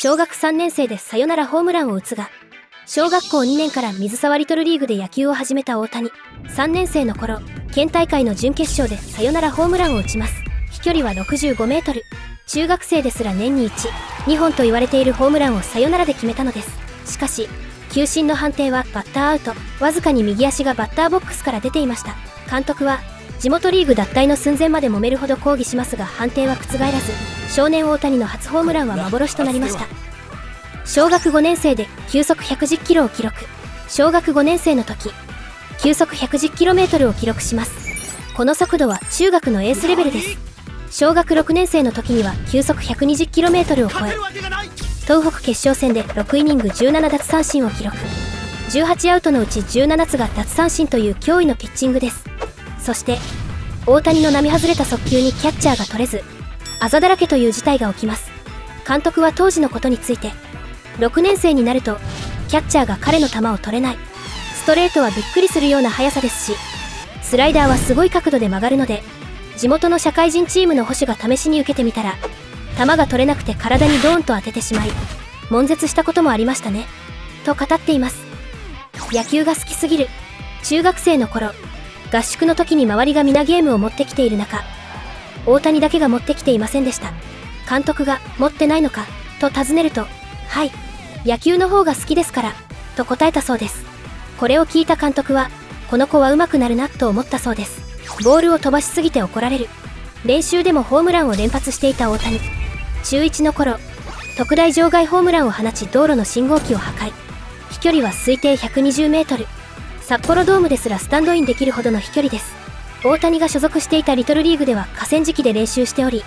小学3年生でサヨナラホームランを打つが、小学校2年から水沢リトルリーグで野球を始めた大谷。3年生の頃、県大会の準決勝でサヨナラホームランを打ちます。飛距離は65メートル。中学生ですら年に1、2本と言われているホームランをサヨナラで決めたのです。しかし、球審の判定はバッターアウト。わずかに右足がバッターボックスから出ていました。監督は、地元リーグ脱退の寸前まで揉めるほど抗議しますが判定は覆らず、少年大谷の初ホームランは幻となりました。小学5年生で球速110キロを記録。小学5年生の時、球速110キロメートルを記録します。この速度は中学のエースレベルです。小学6年生の時には球速120キロメートルを超え、東北決勝戦で6イニング17奪三振を記録。18アウトのうち17つが奪三振という驚異のピッチングです。そして、大谷の並外れた速球にキャッチャーが取れず、あざだらけという事態が起きます。監督は当時のことについて、6年生になると、キャッチャーが彼の球を取れない。ストレートはびっくりするような速さですし、スライダーはすごい角度で曲がるので、地元の社会人チームの捕手が試しに受けてみたら、球が取れなくて体にドーンと当ててしまい、悶絶したこともありましたね。と語っています。野球が好きすぎる。中学生の頃、合宿の時に周りが皆ゲームを持ってきている中、大谷だけが持ってきていませんでした。監督が持ってないのかと尋ねると、はい、野球の方が好きですから、と答えたそうです。これを聞いた監督は、この子は上手くなるなと思ったそうです。ボールを飛ばしすぎて怒られる。練習でもホームランを連発していた大谷。中1の頃、特大場外ホームランを放ち道路の信号機を破壊。飛距離は推定120メートル。札幌ドームですらスタンドインできるほどの飛距離です。大谷が所属していたリトルリーグでは河川敷で練習しており、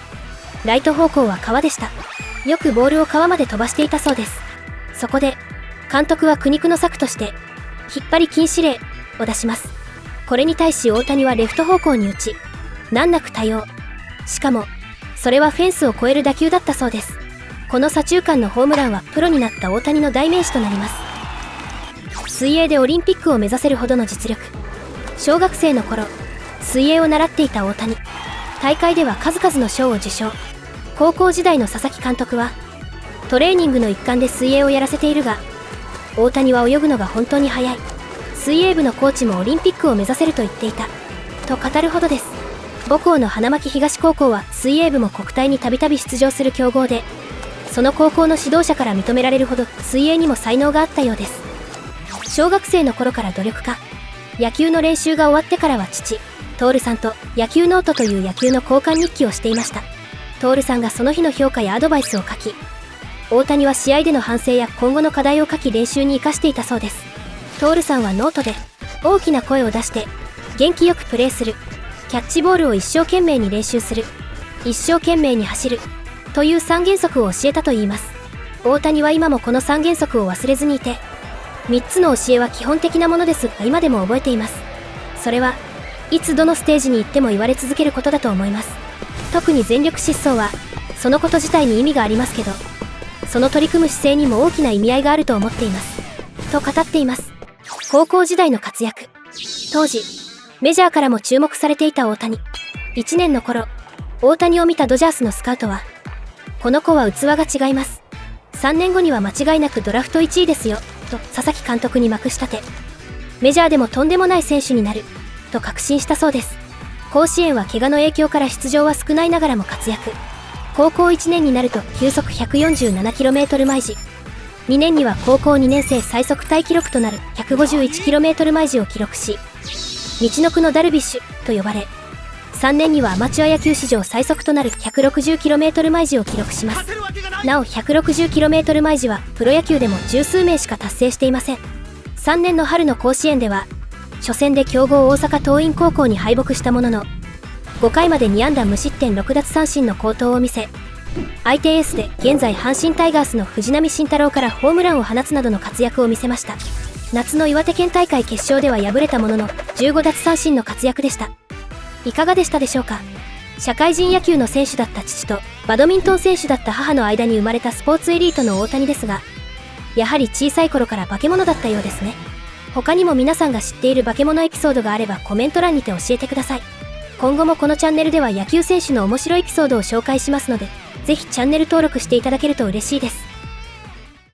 ライト方向は川でした。よくボールを川まで飛ばしていたそうです。そこで、監督は苦肉の策として、引っ張り禁止令を出します。これに対し大谷はレフト方向に打ち、難なく対応。しかも、それはフェンスを越える打球だったそうです。この左中間のホームランはプロになった大谷の代名詞となります。水泳でオリンピックを目指せるほどの実力。小学生の頃、水泳を習っていた大谷。大会では数々の賞を受賞。高校時代の佐々木監督は、トレーニングの一環で水泳をやらせているが、大谷は泳ぐのが本当に速い。水泳部のコーチもオリンピックを目指せると言っていた。と語るほどです。母校の花巻東高校は水泳部も国体にたびたび出場する強豪で、その高校の指導者から認められるほど水泳にも才能があったようです。小学生の頃から努力家。野球の練習が終わってからは父、徹さんと野球ノートという野球の交換日記をしていました。徹さんがその日の評価やアドバイスを書き、大谷は試合での反省や今後の課題を書き練習に生かしていたそうです。徹さんはノートで大きな声を出して元気よくプレーする、キャッチボールを一生懸命に練習する、一生懸命に走るという3原則を教えたといいます。大谷は今もこの3原則を忘れずにいて、3つの教えは基本的なものですが今でも覚えています。それはいつどのステージに行っても言われ続けることだと思います。特に全力疾走はそのこと自体に意味がありますけど、その取り組む姿勢にも大きな意味合いがあると思っていますと語っています。高校時代の活躍。当時メジャーからも注目されていた大谷。1年の頃、大谷を見たドジャースのスカウトは、この子は器が違います、3年後には間違いなくドラフト1位ですよと佐々木監督にまくしたて、メジャーでもとんでもない選手になると確信したそうです。甲子園は怪我の影響から出場は少ないながらも活躍。高校1年になると球速 147km 毎時、2年には高校2年生最速タイ記録となる 151km 毎時を記録し、みちのくのダルビッシュと呼ばれ、3年にはアマチュア野球史上最速となる 160km 毎時を記録します。なお 160km 毎時はプロ野球でも十数名しか達成していません。3年の春の甲子園では初戦で強豪大阪桐蔭高校に敗北したものの、5回まで2安打無失点6奪三振の好投を見せ、相手エースで現在阪神タイガースの藤浪晋太郎からホームランを放つなどの活躍を見せました。夏の岩手県大会決勝では敗れたものの15奪三振の活躍でした。いかがでしたでしょうか。社会人野球の選手だった父とバドミントン選手だった母の間に生まれたスポーツエリートの大谷ですが、やはり小さい頃から化け物だったようですね。他にも皆さんが知っている化け物エピソードがあればコメント欄にて教えてください。今後もこのチャンネルでは野球選手の面白いエピソードを紹介しますので、ぜひチャンネル登録していただけると嬉しいです。